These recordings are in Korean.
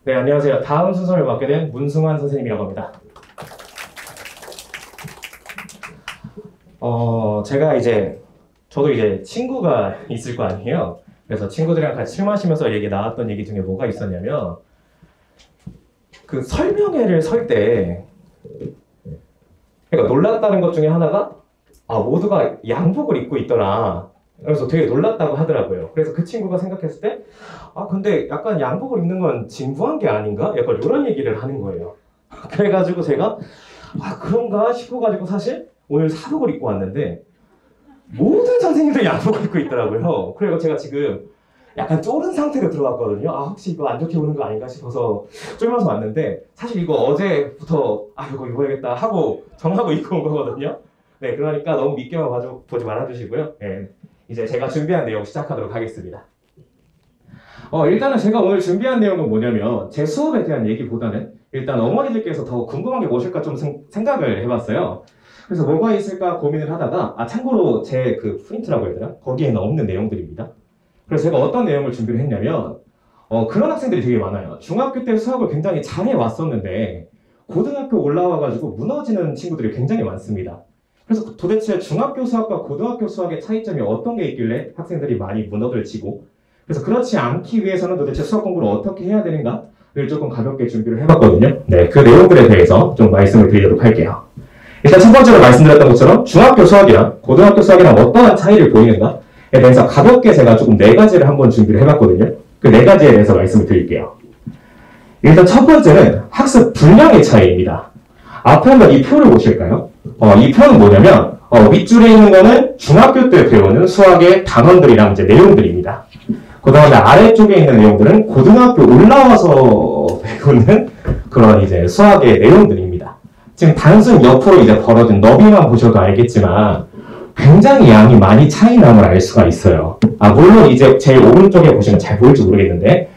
네, 안녕하세요. 다음 순서를 맡게 된 문승환 선생님이라고 합니다. 저도 이제 친구가 있을 거 아니에요. 그래서 친구들이랑 같이 술 마시면서 나왔던 얘기 중에 뭐가 있었냐면, 그 설명회를 설 때, 그러니까 놀랐다는 것 중에 하나가, 모두가 양복을 입고 있더라. 그래서 되게 놀랐다고 하더라고요. 그래서 그 친구가 생각했을 때, 근데 약간 양복을 입는 건 진부한 게 아닌가? 약간 이런 얘기를 하는 거예요. 그래가지고 제가, 그런가 싶어가지고 사실 오늘 사복을 입고 왔는데, 모든 선생님들 양복을 입고 있더라고요. 그리고 제가 지금 약간 쫄은 상태로 들어왔거든요. 혹시 이거 안 좋게 보는 거 아닌가 싶어서 쫄면서 왔는데, 사실 이거 어제부터, 이거 입어야겠다 하고 정하고 입고 온 거거든요. 네, 그러니까 너무 믿게만 보지 말아주시고요. 네, 이제 제가 준비한 내용 시작하도록 하겠습니다. 일단은 제가 오늘 준비한 내용은 뭐냐면, 제 수업에 대한 얘기보다는 일단 어머니들께서 더 궁금한 게 무엇일까 좀 생각을 해봤어요. 그래서 뭐가 있을까 고민을 하다가, 참고로 제 그 프린트라고 해야 되나? 거기에는 없는 내용들입니다. 그래서 제가 어떤 내용을 준비를 했냐면, 그런 학생들이 되게 많아요. 중학교 때 수학을 굉장히 잘해 왔었는데, 고등학교 올라와가지고 무너지는 친구들이 굉장히 많습니다. 그래서 도대체 중학교 수학과 고등학교 수학의 차이점이 어떤 게 있길래 학생들이 많이 무너들지고, 그래서 그렇지 않기 위해서는 도대체 수학 공부를 어떻게 해야 되는가를 조금 가볍게 준비를 해봤거든요. 네, 그 내용들에 대해서 좀 말씀을 드리도록 할게요. 일단 첫 번째로 말씀드렸던 것처럼 중학교 수학이랑 고등학교 수학이랑 어떠한 차이를 보이는가에 대해서 가볍게 제가 조금 4가지를 한번 준비를 해봤거든요. 그 4가지에 대해서 말씀을 드릴게요. 일단 첫 번째는 학습 분량의 차이입니다. 앞에 한번 이 표를 보실까요? 이 표는 뭐냐면, 윗줄에 있는 거는 중학교 때 배우는 수학의 단원들이랑 이제 내용들입니다. 그 다음에 아래쪽에 있는 내용들은 고등학교 올라와서 배우는 그런 이제 수학의 내용들입니다. 지금 단순 옆으로 이제 벌어진 너비만 보셔도 알겠지만 굉장히 양이 많이 차이 남을 알 수가 있어요. 물론 이제 제일 오른쪽에 보시면 잘 보일지 모르겠는데,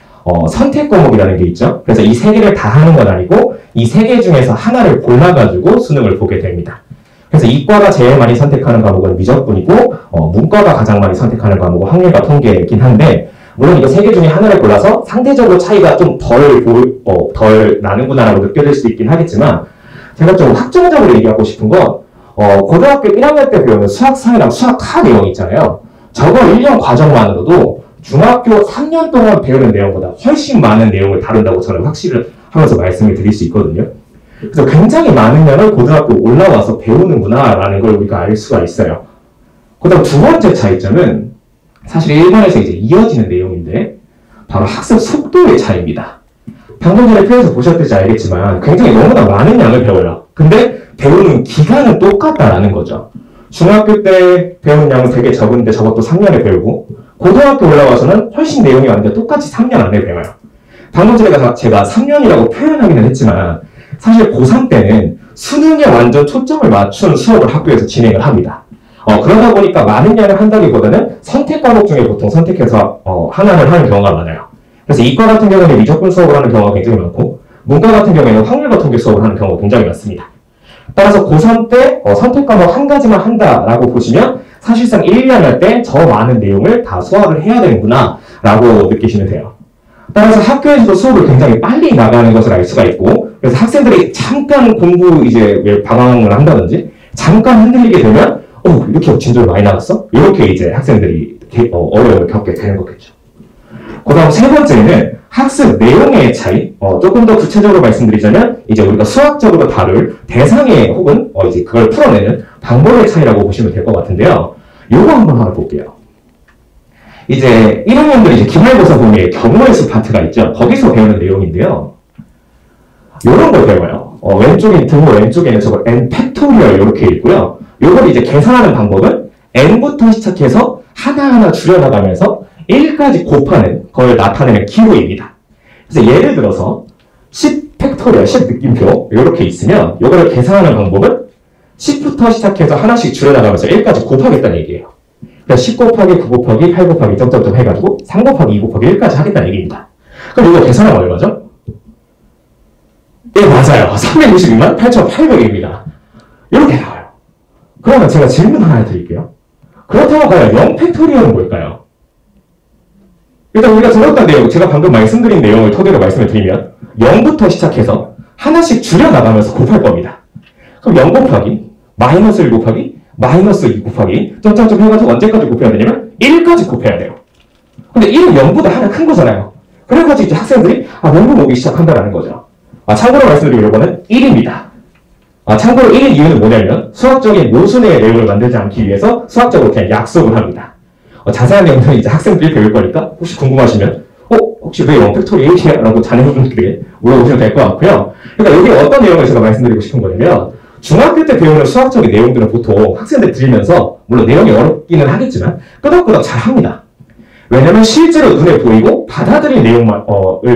선택 과목이라는 게 있죠. 그래서 이 3개를 다 하는 건 아니고 이 3개 중에서 하나를 골라가지고 수능을 보게 됩니다. 그래서 이과가 제일 많이 선택하는 과목은 미적분이고, 문과가 가장 많이 선택하는 과목은 확률과 통계이긴 한데, 물론 이거 3개 중에 하나를 골라서 상대적으로 차이가 좀 덜 나는구나라고 느껴질 수도 있긴 하겠지만, 제가 좀 확정적으로 얘기하고 싶은 건, 고등학교 1학년 때 배우는 수학상이랑 수학하 내용 있잖아요. 저거 1년 과정만으로도 중학교 3년 동안 배우는 내용보다 훨씬 많은 내용을 다룬다고 저는 확신을 하면서 말씀을 드릴 수 있거든요. 그래서 굉장히 많은 양을 고등학교 올라와서 배우는구나 라는 걸 우리가 알 수가 있어요. 그 다음 두 번째 차이점은 사실 1번에서 이제 이어지는 내용인데, 바로 학습 속도의 차이입니다. 방금 전에 표에서 보셨듯이 알겠지만 굉장히 너무나 많은 양을 배워요. 근데 배우는 기간은 똑같다라는 거죠. 중학교 때 배우는 양은 되게 적은데 저것도 3년에 배우고, 고등학교 올라와서는 훨씬 내용이 완전 똑같이 3년 안에 배워요. 방금 전에 제가 3년이라고 표현하기는 했지만 사실 고3 때는 수능에 완전 초점을 맞춘 수업을 학교에서 진행을 합니다. 그러다 보니까 많은 양을 한다기보다는 선택 과목 중에 보통 선택해서 하나를 하는 경우가 많아요. 그래서 이과 같은 경우는 미적분 수업을 하는 경우가 굉장히 많고, 문과 같은 경우에는 확률과 통계 수업을 하는 경우가 굉장히 많습니다. 따라서 고3 때 선택 과목 한 가지만 한다라고 보시면 사실상 1년 할 때 저 많은 내용을 다 소화를 해야 되는구나 라고 느끼시면 돼요. 따라서 학교에서도 수업을 굉장히 빨리 나가는 것을 알 수가 있고, 그래서 학생들이 잠깐 공부 이제 방황을 한다든지 잠깐 흔들리게 되면 이렇게 진도를 많이 나갔어? 이렇게 이제 학생들이 어려움을 겪게 되는 거겠죠. 그 다음 세 번째는 학습 내용의 차이. 조금 더 구체적으로 말씀드리자면 이제 우리가 수학적으로 다룰 대상의 혹은 이제 그걸 풀어내는 방법의 차이라고 보시면 될 것 같은데요. 요거 한번 알아볼게요. 이제 1학년들 이제 기말고사 보면 경우의 수 파트가 있죠. 거기서 배우는 내용인데요. 요런 걸 배워요. 왼쪽에 등호 왼쪽에는 저거 n 팩토리얼 이렇게 있고요. 요걸 이제 계산하는 방법은 n부터 시작해서 하나하나 줄여나가면서 1까지 곱하는 걸 나타내는 기호입니다. 그래서 예를 들어서 10 팩토리얼, 10 느낌표 이렇게 있으면 이거를 계산하는 방법은 10부터 시작해서 하나씩 줄여나가면서 1까지 곱하겠다는 얘기예요. 그래서 10 곱하기 9 곱하기 8 곱하기 점점점 해가지고 3 곱하기 2 곱하기 1까지 하겠다는 얘기입니다. 그럼 이거 계산하면 얼마죠? 예, 맞아요. 362만 8,800입니다. 이렇게 나와요. 그러면 제가 질문 하나 드릴게요. 그렇다고 과연 0 팩토리얼은 뭘까요? 일단 우리가 들었던 내용, 제가 방금 말씀드린 내용을 토대로 말씀을 드리면 0부터 시작해서 하나씩 줄여나가면서 곱할 겁니다. 그럼 0 곱하기 마이너스 1 곱하기 마이너스 2 곱하기 점점점 해가지고 언제까지 곱해야 되냐면 1까지 곱해야 돼요. 근데 1은 0보다 하나 큰 거잖아요. 그래가지고 이제 학생들이 원본 오기 시작한다라는 거죠. 참고로 말씀드리면 이거는 1입니다. 참고로 1인 이유는 뭐냐면 수학적인 모순의 내용을 만들지 않기 위해서 수학적으로 그냥 약속을 합니다. 자세한 내용은 이제 학생들이 배울 거니까 혹시 궁금하시면 혹시 왜 0팩토리얼이야? 라고 자녀분들에게 물어보시면 될 것 같고요. 그러니까 여기 어떤 내용을 제가 말씀드리고 싶은 거냐면 중학교 때 배우는 수학적인 내용들은 보통 학생들 들으면서 물론 내용이 어렵기는 하겠지만 끄덕끄덕 잘 합니다. 왜냐면 실제로 눈에 보이고 받아들인 내용을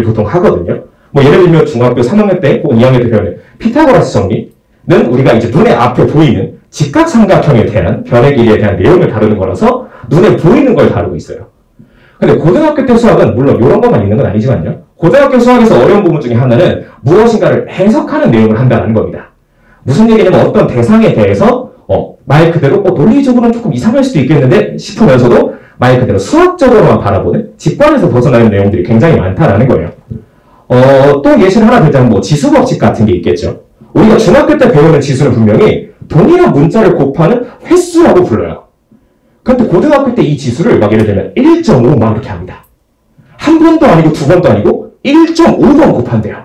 보통 하거든요. 예를 들면 중학교 3학년 때 혹은 2학년 때 배우는 피타고라스 정리는 우리가 이제 눈에 앞에 보이는 직각삼각형에 대한 변의 길이에 대한 내용을 다루는 거라서 눈에 보이는 걸 다루고 있어요. 근데 고등학교 때 수학은 물론 이런 것만 있는 건 아니지만요. 고등학교 수학에서 어려운 부분 중에 하나는 무엇인가를 해석하는 내용을 한다는 겁니다. 무슨 얘기냐면 어떤 대상에 대해서 말 그대로 논리적으로는 조금 이상할 수도 있겠는데 싶으면서도 말 그대로 수학적으로만 바라보는 직관에서 벗어나는 내용들이 굉장히 많다라는 거예요. 또 예시를 하나 들자면 지수법칙 같은 게 있겠죠. 우리가 중학교 때 배우는 지수는 분명히 동일한 문자를 곱하는 횟수라고 불러요. 근데 고등학교 때 이 지수를 예를 들면 1.5 막 이렇게 합니다. 한 번도 아니고 두 번도 아니고 1.5번 곱한대요.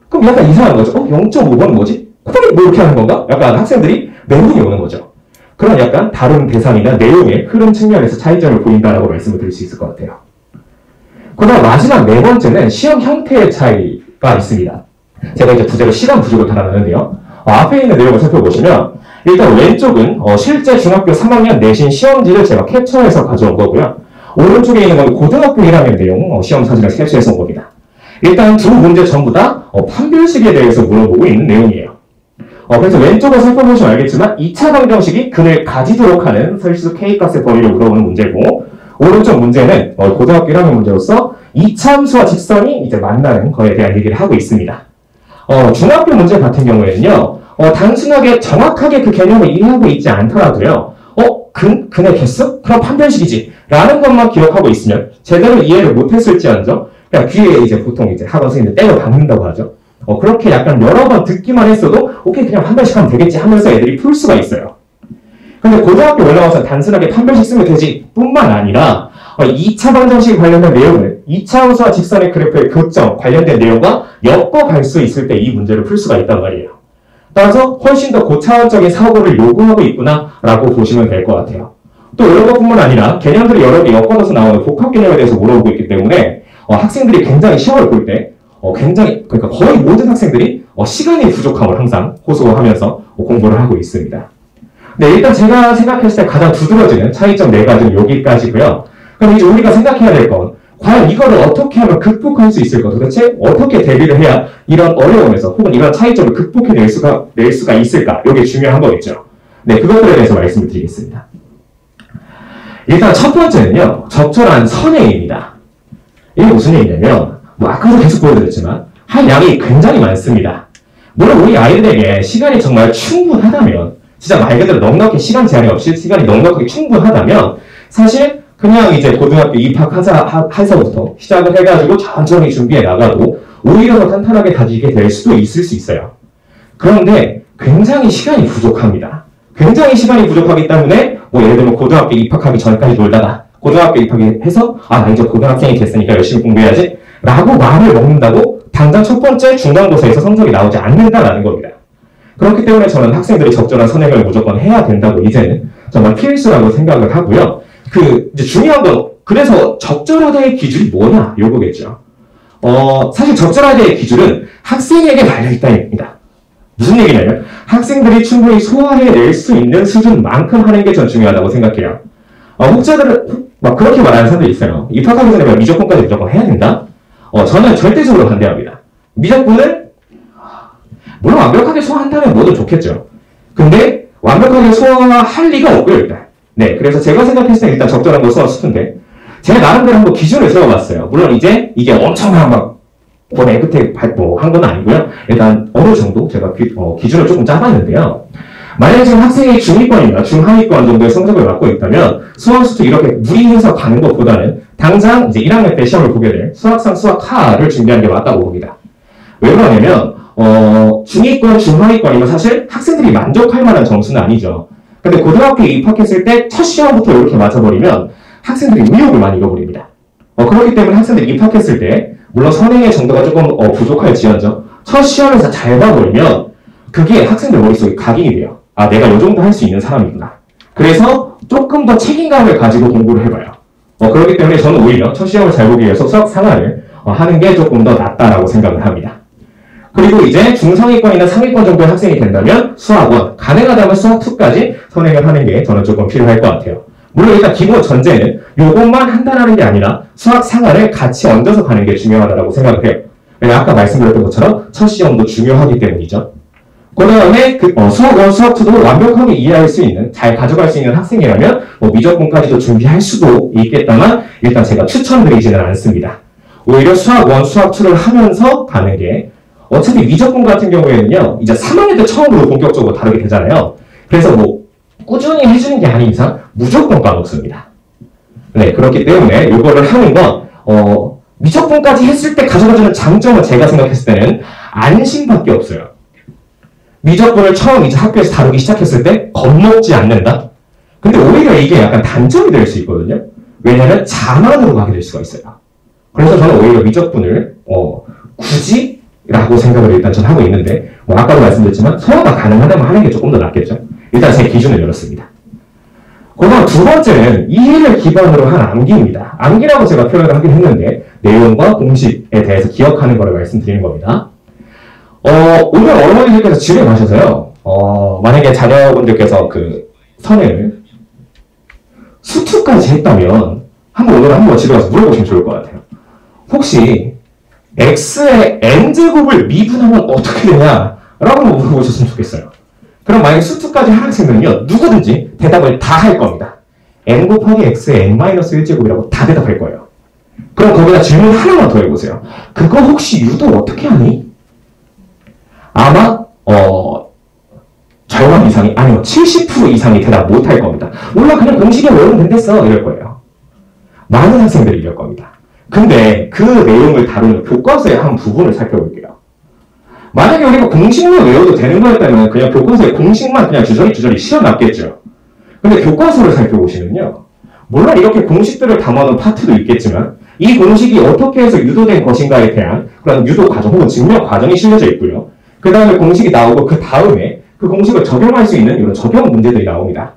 그럼 약간 이상한 거죠. 0.5번은 뭐지? 뭐 이렇게 하는 건가? 약간 학생들이 멘붕이 오는 거죠. 그런 약간 다른 대상이나 내용의 흐름 측면에서 차이점을 보인다라고 말씀을 드릴 수 있을 것 같아요. 그다음 마지막 네 번째는 시험 형태의 차이가 있습니다. 제가 이제 부제로 시간 부족을 달아놨는데요. 앞에 있는 내용을 살펴보시면 일단 왼쪽은 실제 중학교 3학년 내신 시험지를 제가 캡처해서 가져온 거고요. 오른쪽에 있는 건 고등학교 1학년 내용 시험 사진을 캡처해서 온 겁니다. 일단 두 문제 전부 다 판별식에 대해서 물어보고 있는 내용이에요. 그래서 왼쪽을 살펴보시면 알겠지만 2차 방정식이 근을 가지도록 하는 설수 K값의 범위를 물어보는 문제고 오른쪽 문제는 고등학교 1학년 문제로서 이차함수와 직선이 이제 만나는 거에 대한 얘기를 하고 있습니다. 중학교 문제 같은 경우에는요, 단순하게 정확하게 그 개념을 이해하고 있지 않더라도요, 근의 개수? 그럼 판별식이지. 라는 것만 기억하고 있으면 제대로 이해를 못했을지언정 그냥 귀에 이제 보통 이제 학원 선생님들 때려 박는다고 하죠. 그렇게 약간 여러 번 듣기만 했어도 오케이 그냥 판별식 하면 되겠지 하면서 애들이 풀 수가 있어요. 근데 고등학교 올라와서 단순하게 판별식 쓰면 되지 뿐만 아니라 2차 방정식 관련된 내용을 2차 함수와 직선의 그래프의 교점 관련된 내용과 엮어갈 수 있을 때 이 문제를 풀 수가 있단 말이에요. 따라서 훨씬 더 고차원적인 사고를 요구하고 있구나 라고 보시면 될 것 같아요. 또 이런 것뿐만 아니라 개념들이 여러 개 엮어져서 나오는 복합 개념에 대해서 물어보고 있기 때문에 학생들이 굉장히 시험을 볼 때 그러니까 거의 모든 학생들이 시간의 부족함을 항상 호소하면서 공부를 하고 있습니다. 네, 일단 제가 생각했을 때 가장 두드러지는 차이점 4가지는 여기까지고요. 그럼 이제 우리가 생각해야 될 건 과연 이거를 어떻게 하면 극복할 수 있을까? 도대체 어떻게 대비를 해야 이런 어려움에서 혹은 이런 차이점을 극복해낼 수가 있을까? 이게 중요한 거겠죠. 네, 그것들에 대해서 말씀을 드리겠습니다. 일단 첫 번째는요, 적절한 선행입니다. 이게 무슨 얘기냐면 아까도 계속 보여드렸지만 할 양이 굉장히 많습니다. 물론 우리 아이들에게 시간이 정말 충분하다면 진짜 말 그대로 넉넉히 시간 제한이 없이 시간이 넉넉하게 충분하다면 사실 그냥 이제 고등학교 입학해서부터 시작을 해가지고 천천히 준비해 나가도 오히려 더 탄탄하게 다지게 될 수도 있을 수 있어요. 그런데 굉장히 시간이 부족합니다. 굉장히 시간이 부족하기 때문에 예를 들면 고등학교 입학하기 전까지 놀다가 고등학교 입학해서 나 이제 고등학생이 됐으니까 열심히 공부해야지 라고 마음을 먹는다고 당장 첫 번째 중간고사에서 성적이 나오지 않는다라는 겁니다. 그렇기 때문에 저는 학생들이 적절한 선행을 무조건 해야 된다고 이제는 정말 필수라고 생각을 하고요. 이제 중요한 건 그래서 적절하다의 기준이 뭐냐 요거겠죠. 사실 적절하다의 기준은 학생에게 달려있다입니다. 무슨 얘기냐면 학생들이 충분히 소화해낼 수 있는 수준만큼 하는 게 전 중요하다고 생각해요. 혹자들은 막 그렇게 말하는 사람들이 있어요. 입학하기 전에 미적분까지 무조건 해야 된다? 저는 절대적으로 반대합니다. 미적분을 물론 완벽하게 소화한다면 뭐든 좋겠죠. 근데 완벽하게 소화할 리가 없고요, 일단. 네, 그래서 제가 생각했을 때 일단 적절한 거 소화 수준인데 제가 나름대로 한번 기준을 세워봤어요. 물론 이제 이게 엄청난 본에 끝에 한 건 아니고요. 일단 어느 정도 제가 기준을 조금 짜봤는데요. 만약에 지금 학생이 중위권이나 중하위권 정도의 성적을 갖고 있다면 수험수도 이렇게 무리해서 가는 것보다는 당장 이제 1학년 때 시험을 보게 될 수학상 수학하를 준비하는 게 맞다고 봅니다. 왜 그러냐면 중위권, 중하위권이면 사실 학생들이 만족할 만한 점수는 아니죠. 근데 고등학교에 입학했을 때 첫 시험부터 이렇게 맞아버리면 학생들이 의욕을 많이 잃어버립니다. 그렇기 때문에 학생들이 입학했을 때 물론 선행의 정도가 조금 부족할지언정 첫 시험에서 잘 봐버리면 그게 학생들 머릿속에 각인이 돼요. 아, 내가 이 정도 할 수 있는 사람이구나. 그래서 조금 더 책임감을 가지고 공부를 해봐요. 그렇기 때문에 저는 오히려 첫 시험을 잘 보기 위해서 수학 상하를 하는 게 조금 더 낫다라고 생각을 합니다. 그리고 이제 중상위권이나 상위권 정도의 학생이 된다면 수학원, 가능하다면 수학2까지 선행을 하는 게 저는 조금 필요할 것 같아요. 물론 일단 기본 전제는 요것만 한다는 게 아니라 수학 상하를 같이 얹어서 가는 게 중요하다고 생각을 해요. 왜냐면 아까 말씀드렸던 것처럼 첫 시험도 중요하기 때문이죠. 그 다음에 수학원, 수학2도 완벽하게 이해할 수 있는, 잘 가져갈 수 있는 학생이라면 미적분까지도 준비할 수도 있겠다만 일단 제가 추천드리지는 않습니다. 오히려 수학원, 수학2를 하면서 가는 게 어차피 미적분 같은 경우에는요, 이제 3학년 때 처음으로 본격적으로 다루게 되잖아요. 그래서 꾸준히 해주는 게 아닌 이상 무조건 까먹습니다. 네, 그렇기 때문에 이거를 하는 건, 미적분까지 했을 때 가져가주는 장점은 제가 생각했을 때는 안심밖에 없어요. 미적분을 처음 이제 학교에서 다루기 시작했을 때 겁먹지 않는다? 근데 오히려 이게 약간 단점이 될 수 있거든요. 왜냐면 자만으로 가게 될 수가 있어요. 그래서 저는 오히려 미적분을, 굳이? 라고 생각을 일단 전 하고 있는데, 아까도 말씀드렸지만, 소화가 가능하다면 하는 게 조금 더 낫겠죠. 일단 제 기준을 열었습니다. 그 다음 두 번째는 이해를 기반으로 한 암기입니다. 암기라고 제가 표현을 하긴 했는데, 내용과 공식에 대해서 기억하는 거를 말씀드리는 겁니다. 오늘 어머니들께서 집에 가셔서요, 만약에 자녀분들께서 그 선행을 수투까지 했다면, 오늘 한번 집에 가서 물어보시면 좋을 것 같아요. 혹시, x의 n제곱을 미분하면 어떻게 되냐? 라고 물어보셨으면 좋겠어요. 그럼 만약에 수투까지 한 학생들은요, 누구든지 대답을 다 할 겁니다. n 곱하기 x의 n-1제곱이라고 다 대답할 거예요. 그럼 거기다 질문 하나만 더 해보세요. 그거 혹시 유도 어떻게 하니? 아마 절반 이상이, 아니요 70% 이상이 대답 못할 겁니다. 몰라, 그냥 공식에 외우면 된댔어, 이럴 거예요. 많은 학생들이 이럴 겁니다. 근데 그 내용을 다루는 교과서의 한 부분을 살펴볼게요. 만약에 우리가 공식만 외워도 되는 거였다면 그냥 교과서의 공식만 그냥 주저리 씌워놨겠죠. 근데 교과서를 살펴보시면요, 물론 이렇게 공식들을 담아놓은 파트도 있겠지만 이 공식이 어떻게 해서 유도된 것인가에 대한 그런 유도 과정 혹은 증명 과정이 실려져 있고요. 그 다음에 공식이 나오고 그 다음에 그 공식을 적용할 수 있는 이런 적용 문제들이 나옵니다.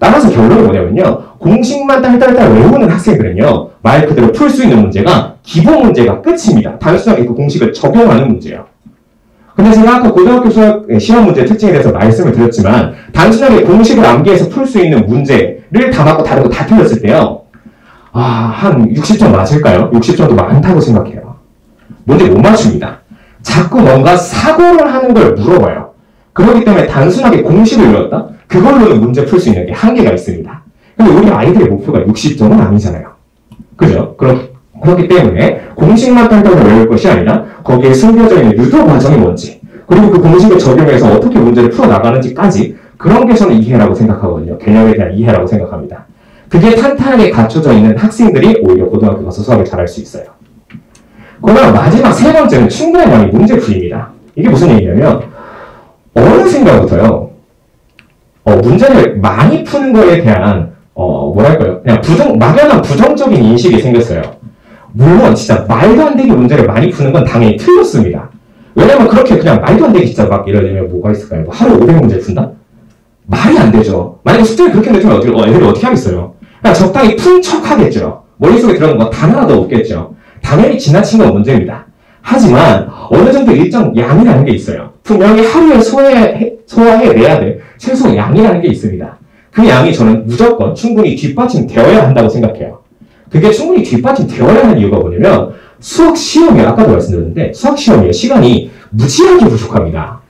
따라서 결론이 뭐냐면요, 공식만 딸딸딸 외우는 학생들은요, 말 그대로 풀 수 있는 문제가 기본 문제가 끝입니다. 단순하게 그 공식을 적용하는 문제예요. 근데 제가 아까 고등학교 수학 시험 문제 특징에 대해서 말씀을 드렸지만 단순하게 공식을 암기해서 풀 수 있는 문제를 다 맞고 다른 거 다 틀렸을 때요, 한 60점 맞을까요? 60점도 많다고 생각해요. 문제 못 맞춥니다. 자꾸 뭔가 사고를 하는 걸 물어봐요. 그렇기 때문에 단순하게 공식을 외웠다? 그걸로는 문제 풀 수 있는 게 한계가 있습니다. 근데 우리 아이들의 목표가 60점은 아니잖아요. 그죠? 그렇기 때문에 공식만 단단히 외울 것이 아니라 거기에 숨겨져 있는 유도 과정이 뭔지, 그리고 그 공식을 적용해서 어떻게 문제를 풀어나가는지까지, 그런 게 저는 이해라고 생각하거든요. 개념에 대한 이해라고 생각합니다. 그게 탄탄하게 갖춰져 있는 학생들이 오히려 고등학교 가서 수학을 잘할 수 있어요. 그러면 마지막 세 번째는 충분한 문제 풀이입니다. 이게 무슨 얘기냐면 어느 순간부터요, 문제를 많이 푸는 거에 대한 뭐랄까요, 그냥 막연한 부정적인 인식이 생겼어요. 물론 진짜 말도 안 되게 문제를 많이 푸는 건 당연히 틀렸습니다. 왜냐면 그렇게 그냥 말도 안 되게 진짜 막 예를 들면 뭐가 있을까요? 하루 500문제 푼다? 말이 안 되죠. 만약에 숙제를 그렇게 내주면 애들이 어떻게 하겠어요? 그냥 적당히 푼 척 하겠죠. 머릿속에 들어간 거 단 하나도 없겠죠. 당연히 지나친 건 문제입니다. 하지만 어느 정도 일정 양이라는 게 있어요. 분명히 하루에 소화해내야 될 최소 양이라는 게 있습니다. 그 양이 저는 무조건 충분히 뒷받침되어야 한다고 생각해요. 그게 충분히 뒷받침되어야 하는 이유가 뭐냐면 수학 시험이, 아까도 말씀드렸는데 수학 시험이 시간이 무지하게 부족합니다.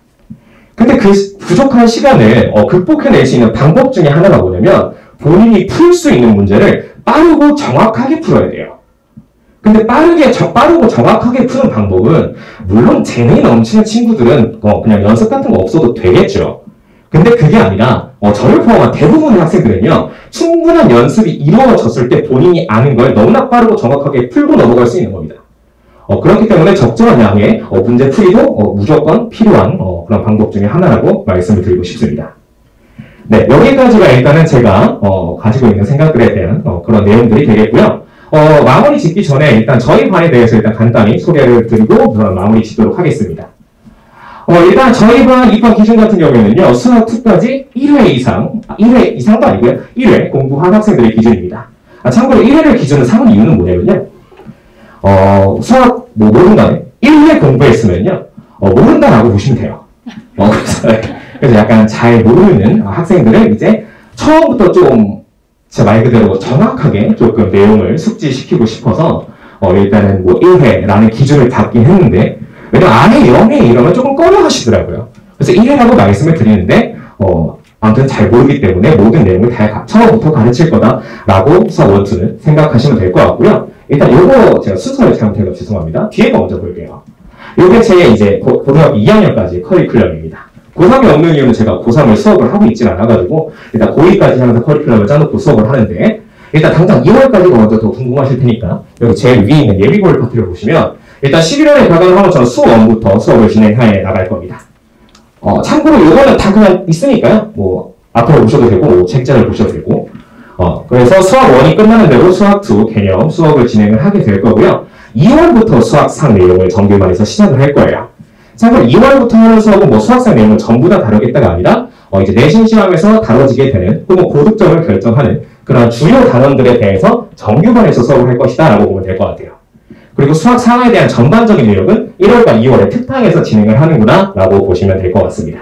근데 그 부족한 시간을 극복해낼 수 있는 방법 중에 하나가 뭐냐면 본인이 풀 수 있는 문제를 빠르고 정확하게 풀어야 돼요. 근데 빠르고 정확하게 푸는 방법은 물론 재능이 넘치는 친구들은 그냥 연습 같은 거 없어도 되겠죠. 근데 그게 아니라 저를 포함한 대부분의 학생들은요, 충분한 연습이 이루어졌을 때 본인이 아는 걸 너무나 빠르고 정확하게 풀고 넘어갈 수 있는 겁니다. 그렇기 때문에 적절한 양의 문제 풀이도 무조건 필요한 그런 방법 중에 하나라고 말씀을 드리고 싶습니다. 네, 여기까지가 일단은 제가 가지고 있는 생각들에 대한 그런 내용들이 되겠고요. 마무리 짓기 전에 일단 저희 반에 대해서 일단 간단히 소개를 드리고 마무리 짓도록 하겠습니다. 일단 저희 반 입학 기준 같은 경우에는요, 수학 2까지 1회 이상, 1회 이상도 아니고요, 1회 공부한 학생들의 기준입니다. 참고로 1회를 기준으로 삼은 이유는 뭐냐면요, 수학 뭐든 간에 1회 공부했으면요, 모른다라고 보시면 돼요. 그래서 약간 잘 모르는 학생들을 이제 처음부터 좀 제 말 그대로 정확하게 조금 내용을 숙지시키고 싶어서 일단은 뭐 1회라는 기준을 잡긴 했는데, 왜냐면 안에 0회 이러면 조금 꺼려 하시더라고요. 그래서 1회라고 말씀을 드리는데, 아무튼 잘 모르기 때문에 모든 내용을 다 처음부터 가르칠 거다라고 수학 1, 2는 생각하시면 될 것 같고요. 일단 요거 제가 순서를 잘못해서 죄송합니다. 뒤에 거 먼저 볼게요. 요게 제 이제 고등학교 2학년까지 커리큘럼입니다. 고3이 없는 이유는 제가 고3을 수업을 하고 있진 않아가지고 일단 고2까지 하면서 커리큘럼을 짜놓고 수업을 하는데, 일단 당장 2월까지가 먼저 더 궁금하실 테니까 여기 제일 위에 있는 예비고일 파트를 보시면 일단 11월에 가강을 하면 저는 수1부터 수업을 진행해 나갈 겁니다. 참고로 이거는 다 그냥 있으니까요. 뭐 앞으로 보셔도 되고 뭐 책자를 보셔도 되고, 그래서 수학 1이 끝나는 대로 수학 2 개념 수업을 진행을 하게 될 거고요. 2월부터 수학상 내용을 정규반에서 시작을 할 거예요. 참고로 2월부터 하는 수업은 뭐 수학상 내용은 전부 다 다루겠다가 아니라 이제 내신 시험에서 다뤄지게 되는 혹은 고득점을 결정하는 그런 주요 단원들에 대해서 정규반에서 수업을 할 것이다 라고 보면 될 것 같아요. 그리고 수학 상황에 대한 전반적인 내용은 1월과 2월에 특강에서 진행을 하는구나 라고 보시면 될 것 같습니다.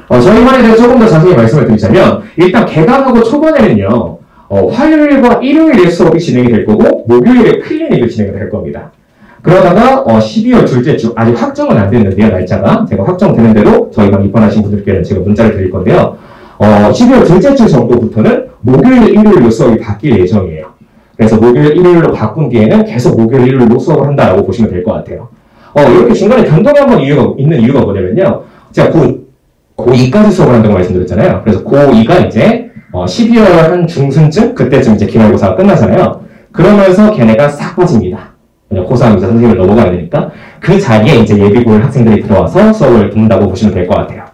저희 반에 대해서 조금 더 자세히 말씀을 드리자면, 일단 개강하고 초반에는요, 화요일과 일요일에 수업이 진행이 될 거고 목요일에 클리닉을 진행을 할 겁니다. 그러다가 12월 둘째 주, 아직 확정은 안 됐는데요, 날짜가. 제가 확정되는 대로 저희 반 입학하신 분들께는 제가 문자를 드릴 건데요. 12월 둘째 주 정도부터는 목요일, 일요일로 수업이 바뀔 예정이에요. 그래서 목요일, 일요일로 바꾼 뒤에는 계속 목요일, 일요일로 수업을 한다라고 보시면 될 것 같아요. 이렇게 중간에 변동이 한번 있는 이유가 뭐냐면요, 제가 고2까지 수업을 한다고 말씀드렸잖아요. 그래서 고2가 이제 12월 한 중순쯤, 그때쯤 이제 기말고사가 끝나잖아요. 그러면서 걔네가 싹 빠집니다. 고3 이제 선생님을 넘어가야 되니까 그 자리에 이제 예비고일 학생들이 들어와서 수업을 듣는다고 보시면 될 것 같아요.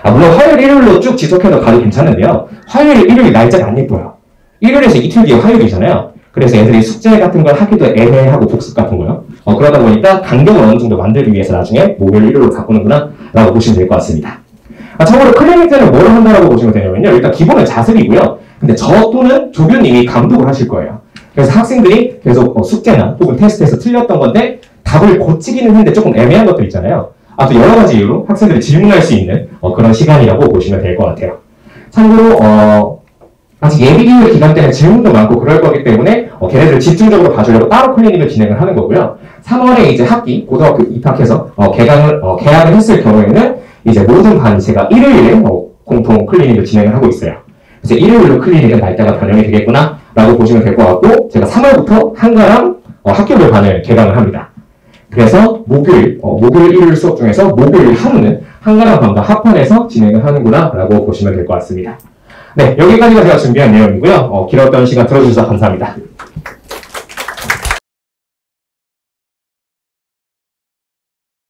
물론 화요일, 일요일로 쭉 지속해서 가도 괜찮은데요, 화요일, 일요일 날짜가 안 예뻐요. 일요일에서 이틀 뒤에 화요일이잖아요. 그래서 애들이 숙제 같은 걸 하기도 애매하고 복습 같은 거요. 그러다 보니까 간격을 어느 정도 만들기 위해서 나중에 목요일, 일요일로 바꾸는구나 라고 보시면 될 것 같습니다. 참고로 클리닉 때는 뭘 한다라고 보시면 되냐면요, 일단 기본은 자습이고요. 근데 저 또는 조교님이 감독을 하실 거예요. 그래서 학생들이 계속 숙제나 혹은 테스트에서 틀렸던 건데 답을 고치기는 했는데 조금 애매한 것들 있잖아요. 또 여러 가지 이유로 학생들이 질문할 수 있는 그런 시간이라고 보시면 될 것 같아요. 참고로 아직 예비교육 기간 때는 질문도 많고 그럴 거기 때문에 걔네들 집중적으로 봐주려고 따로 클리닉을 진행을 하는 거고요. 3월에 이제 학기 고등학교 입학해서 개학을 했을 경우에는 이제 모든 반이 제가 일요일에 공통 클리닉을 진행을 하고 있어요. 그래서 일요일로 클리닉은 날짜가 변형이 되겠구나 라고 보시면 될 것 같고, 제가 3월부터 한가랑 학교별 반을 개강을 합니다. 그래서 목요일, 일요일 수업 중에서 목요일 하루는 한가랑 반과 합반에서 진행을 하는구나 라고 보시면 될 것 같습니다. 네, 여기까지가 제가 준비한 내용이고요. 길었던 시간 들어주셔서 감사합니다.